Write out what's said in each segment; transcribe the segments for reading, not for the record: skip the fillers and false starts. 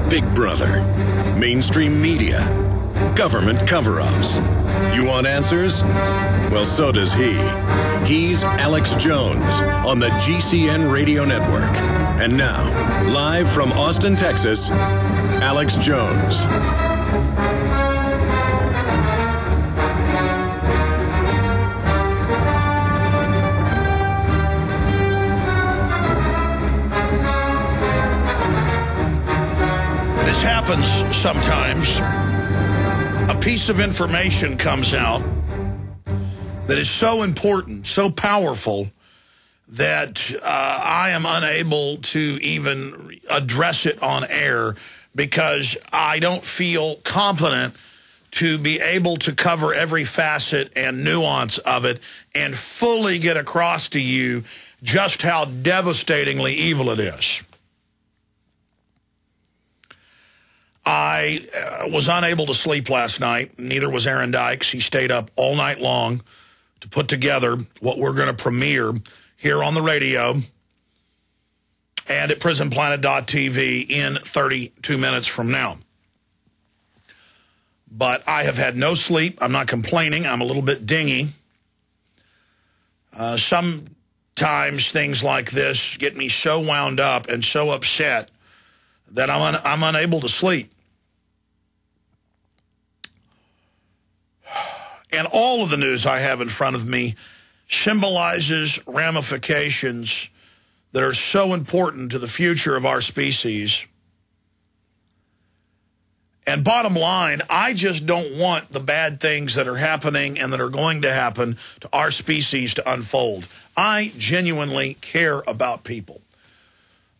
Big Brother, mainstream media, government cover-ups. You want answers? Well, so does he. He's Alex Jones on the GCN Radio Network. And now, live from Austin, Texas, Alex Jones. This happens sometimes. A piece of information comes out that is so important, so powerful, that I am unable to even address it on air because I don't feel competent to be able to cover every facet and nuance of it and fully get across to you just how devastatingly evil it is. I was unable to sleep last night. Neither was Aaron Dykes. He stayed up all night long to put together what we're going to premiere here on the radio and at prisonplanet.tv in 32 minutes from now. But I have had no sleep. I'm not complaining. I'm a little bit dingy. Sometimes things like this get me so wound up and so upset that I'm unable to sleep. And all of the news I have in front of me symbolizes ramifications that are so important to the future of our species. And bottom line, I just don't want the bad things that are happening and that are going to happen to our species to unfold. I genuinely care about people.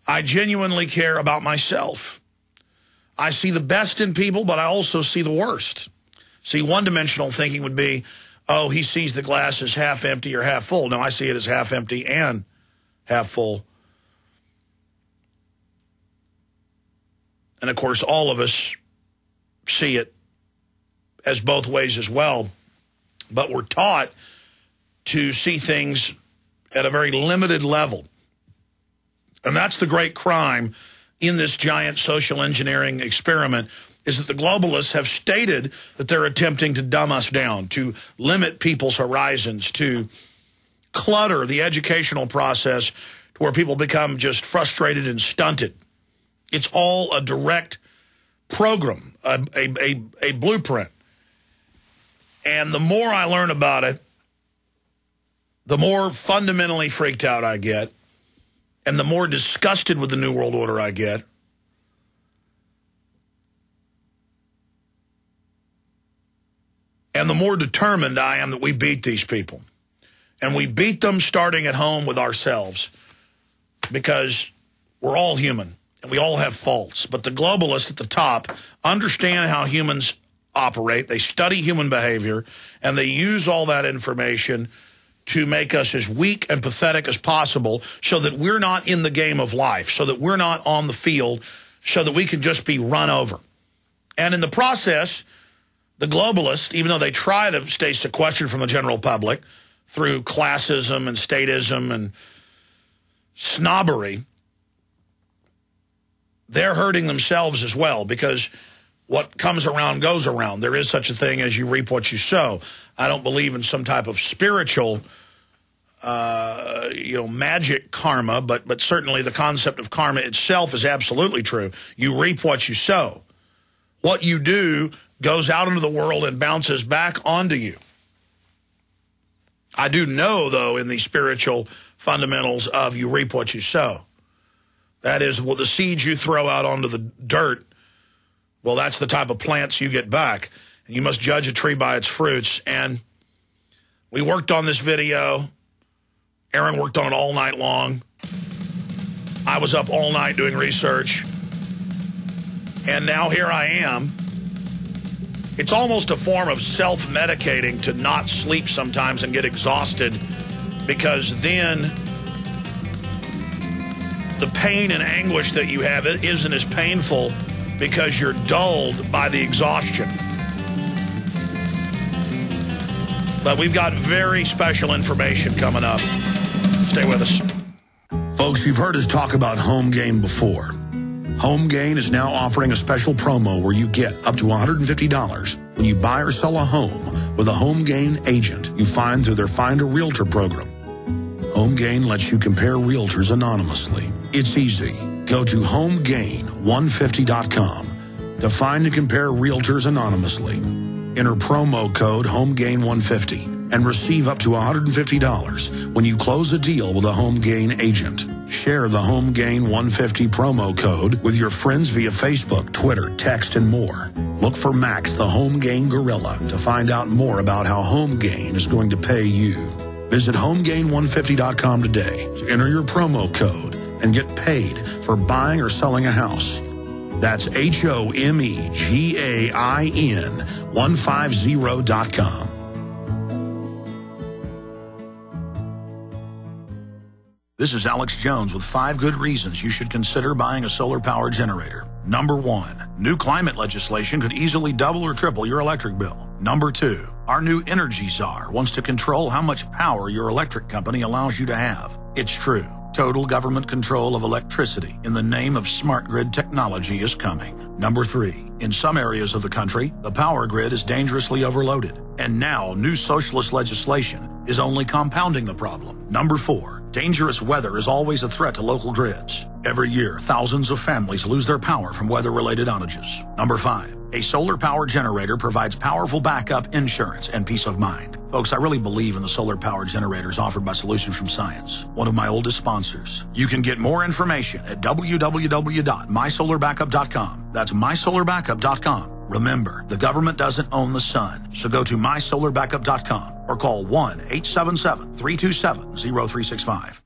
I genuinely care about myself. I see the best in people, but I also see the worst. See, one-dimensional thinking would be, oh, he sees the glass as half empty or half full. No, I see it as half empty and half full. And, of course, all of us see it as both ways as well. But we're taught to see things at a very limited level. And that's the great crime in this giant social engineering experiment, is that the globalists have stated that they're attempting to dumb us down, to limit people's horizons, to clutter the educational process to where people become just frustrated and stunted. It's all a direct program, a blueprint. And the more I learn about it, the more fundamentally freaked out I get, and the more disgusted with the New World Order I get. And the more determined I am that we beat these people. And we beat them starting at home with ourselves. Because we're all human. And we all have faults. But the globalists at the top understand how humans operate. They study human behavior. And they use all that information to make us as weak and pathetic as possible so that we're not in the game of life. So that we're not on the field. So that we can just be run over. And in the process, the globalists, even though they try to stay sequestered from the general public through classism and statism and snobbery, they're hurting themselves as well, because what comes around goes around. There is such a thing as you reap what you sow. I don't believe in some type of spiritual, magic karma, but certainly the concept of karma itself is absolutely true. You reap what you sow. What you do goes out into the world and bounces back onto you. I do know, though, in the spiritual fundamentals of you reap what you sow. That is, well, the seeds you throw out onto the dirt, well, that's the type of plants you get back. And you must judge a tree by its fruits. And we worked on this video. Aaron worked on it all night long. I was up all night doing research. And now here I am. It's almost a form of self-medicating to not sleep sometimes and get exhausted, because then the pain and anguish that you have isn't as painful because you're dulled by the exhaustion. But we've got very special information coming up. Stay with us. Folks, you've heard us talk about home game before. HomeGain is now offering a special promo where you get up to $150 when you buy or sell a home with a HomeGain agent you find through their Find a Realtor program. HomeGain lets you compare realtors anonymously. It's easy. Go to HomeGain150.com to find and compare realtors anonymously. Enter promo code HomeGain150 and receive up to $150 when you close a deal with a HomeGain agent. Share the HomeGain150 promo code with your friends via Facebook, Twitter, text, and more. Look for Max, the HomeGain Gorilla, to find out more about how HomeGain is going to pay you. Visit HomeGain150.com today to enter your promo code and get paid for buying or selling a house. That's HomeGain150.com. This is Alex Jones with 5 good reasons you should consider buying a solar power generator. Number 1, new climate legislation could easily double or triple your electric bill. Number 2, our new energy czar wants to control how much power your electric company allows you to have. It's true. Total government control of electricity in the name of smart grid technology is coming. Number 3, in some areas of the country, the power grid is dangerously overloaded. And now new socialist legislation is only compounding the problem. Number 4, dangerous weather is always a threat to local grids. Every year, thousands of families lose their power from weather-related outages. Number 5, a solar power generator provides powerful backup insurance and peace of mind. Folks, I really believe in the solar power generators offered by Solutions from Science, one of my oldest sponsors. You can get more information at www.mysolarbackup.com. That's mysolarbackup.com. Remember, the government doesn't own the sun, so go to mysolarbackup.com or call 1-877-327-0365.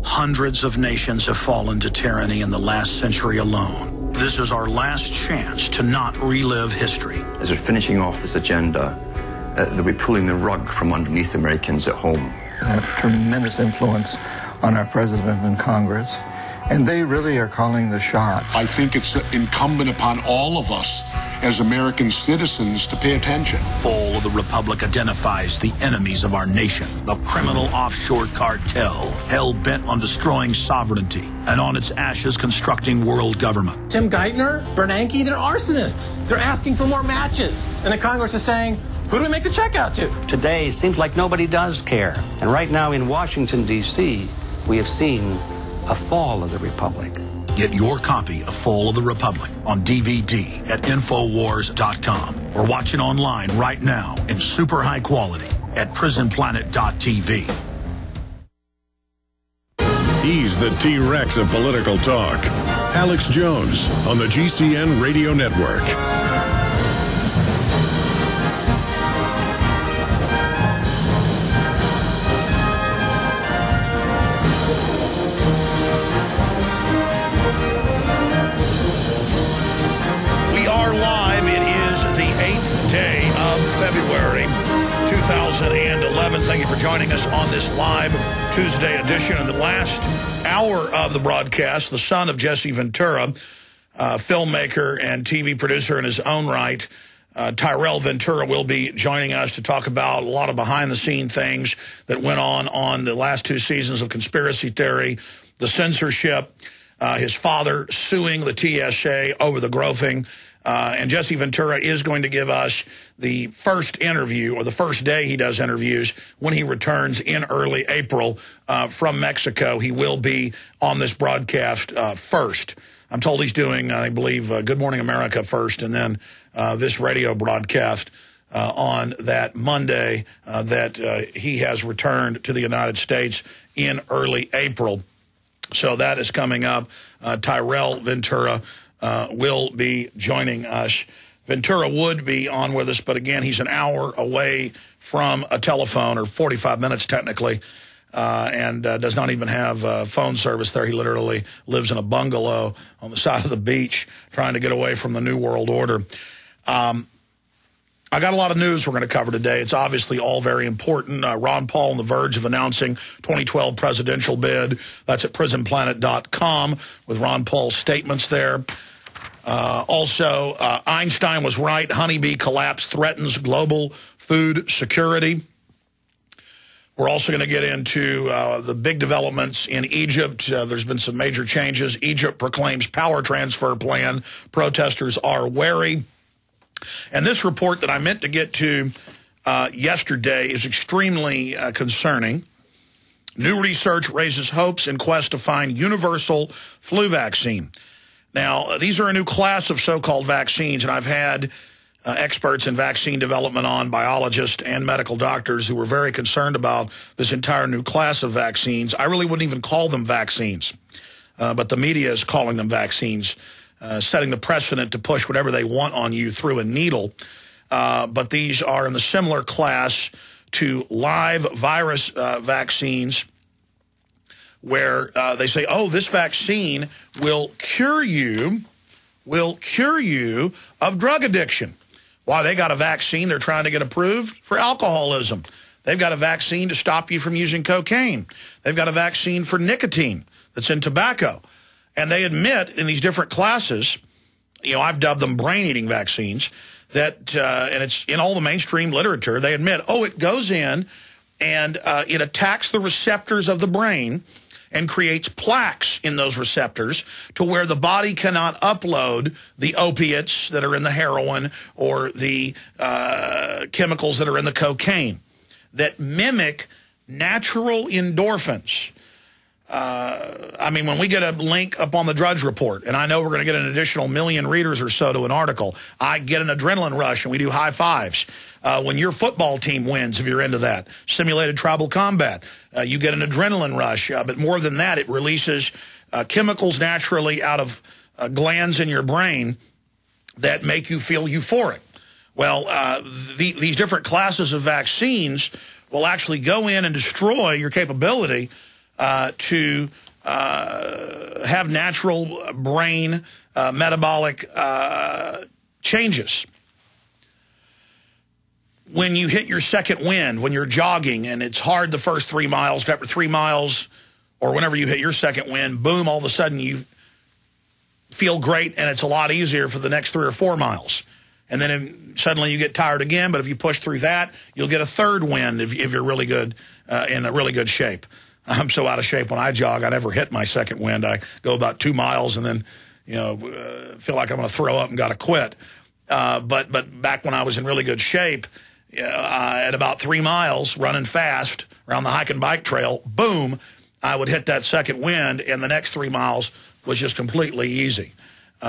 Hundreds of nations have fallen to tyranny in the last century alone. This is our last chance to not relive history. As we're finishing off this agenda, they'll be pulling the rug from underneath Americans at home. I have tremendous influence on our president and Congress, and they really are calling the shots. I think it's incumbent upon all of us as American citizens to pay attention. Fall of the Republic identifies the enemies of our nation, the criminal offshore cartel, hell-bent on destroying sovereignty, and on its ashes constructing world government. Tim Geithner, Bernanke, they're arsonists. They're asking for more matches. And the Congress is saying, who do we make the check out to? Today, seems like nobody does care. And right now in Washington, D.C., we have seen a fall of the Republic. Get your copy of Fall of the Republic on DVD at Infowars.com or watch it online right now in super high quality at PrisonPlanet.tv. He's the T-Rex of political talk. Alex Jones on the GCN Radio Network. February 2011. Thank you for joining us on this live Tuesday edition. In the last hour of the broadcast, the son of Jesse Ventura, filmmaker and TV producer in his own right, Tyrel Ventura, will be joining us to talk about a lot of behind-the-scene things that went on the last 2 seasons of Conspiracy Theory, the censorship, his father suing the TSA over the groping. And Jesse Ventura is going to give us the first interview, or the first day he does interviews, when he returns in early April from Mexico. He will be on this broadcast first. I'm told he's doing, I believe, Good Morning America first, and then this radio broadcast on that Monday that he has returned to the United States in early April. So that is coming up. Tyrel Ventura will be joining us. Ventura would be on with us, but again, he's an hour away from a telephone, or 45 minutes technically, and does not even have phone service there. He literally lives in a bungalow on the side of the beach trying to get away from the New World Order. I got a lot of news we're going to cover today. It's obviously all very important. Ron Paul on the verge of announcing 2012 presidential bid. That's at PrisonPlanet.com with Ron Paul's statements there. Also, Einstein was right. Honeybee collapse threatens global food security. We're also going to get into the big developments in Egypt. There's been some major changes. Egypt proclaims power transfer plan. Protesters are wary. And this report that I meant to get to yesterday is extremely concerning. New research raises hopes in quest to find universal flu vaccine. Now, these are a new class of so-called vaccines, and I've had experts in vaccine development on, biologists and medical doctors who were very concerned about this entire new class of vaccines. I really wouldn't even call them vaccines, but the media is calling them vaccines, setting the precedent to push whatever they want on you through a needle. But these are in the similar class to live virus vaccines, where they say, oh, this vaccine will cure you of drug addiction. Why, they got a vaccine they're trying to get approved for alcoholism. They've got a vaccine to stop you from using cocaine. They've got a vaccine for nicotine that's in tobacco. And they admit in these different classes, you know, I've dubbed them brain-eating vaccines, that, and it's in all the mainstream literature, they admit, oh, it goes in and it attacks the receptors of the brain and creates plaques in those receptors to where the body cannot upload the opiates that are in the heroin or the chemicals that are in the cocaine that mimic natural endorphins. I mean, when we get a link up on the Drudge Report, and I know we're going to get an additional 1 million readers or so to an article, I get an adrenaline rush and we do high fives. When your football team wins, if you're into that, simulated tribal combat, you get an adrenaline rush. But more than that, it releases chemicals naturally out of glands in your brain that make you feel euphoric. Well, these different classes of vaccines will actually go in and destroy your capability to have natural brain metabolic changes. When you hit your second wind, when you're jogging and it's hard the first 3 miles, but after 3 miles or whenever you hit your second wind, boom, all of a sudden you feel great and it's a lot easier for the next 3 or 4 miles. And then suddenly you get tired again, but if you push through that, you'll get a third wind if you're really good, in a really good shape. I'm so out of shape when I jog, I never hit my second wind. I go about 2 miles and then, you know, feel like I'm going to throw up and got to quit. But back when I was in really good shape, at about 3 miles, running fast around the hike and bike trail, boom, I would hit that second wind, and the next 3 miles was just completely easy.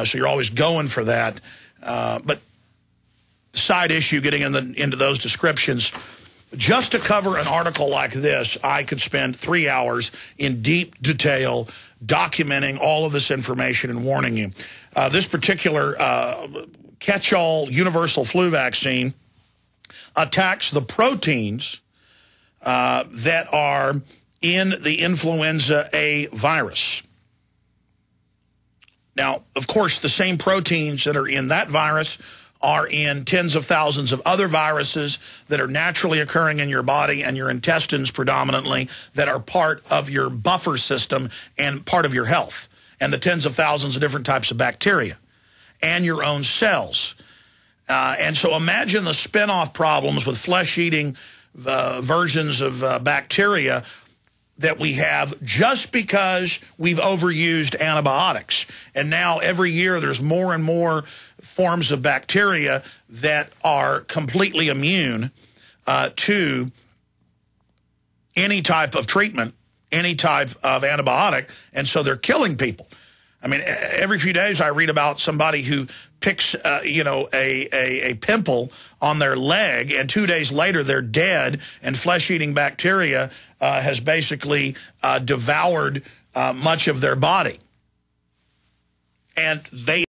So you're always going for that. But side issue, getting into those descriptions, just to cover an article like this, I could spend 3 hours in deep detail documenting all of this information and warning you. This particular catch-all universal flu vaccine attacks the proteins that are in the influenza A virus. Now, of course, the same proteins that are in that virus are in tens of thousands of other viruses that are naturally occurring in your body and your intestines predominantly, that are part of your buffer system and part of your health, and the tens of thousands of different types of bacteria and your own cells. And so imagine the spin-off problems with flesh-eating versions of bacteria that we have just because we've overused antibiotics. And now every year there's more and more forms of bacteria that are completely immune to any type of treatment, any type of antibiotic, and so they're killing people. I mean, every few days I read about somebody who picks, you know, a pimple on their leg, and 2 days later they're dead, and flesh-eating bacteria has basically devoured much of their body. And they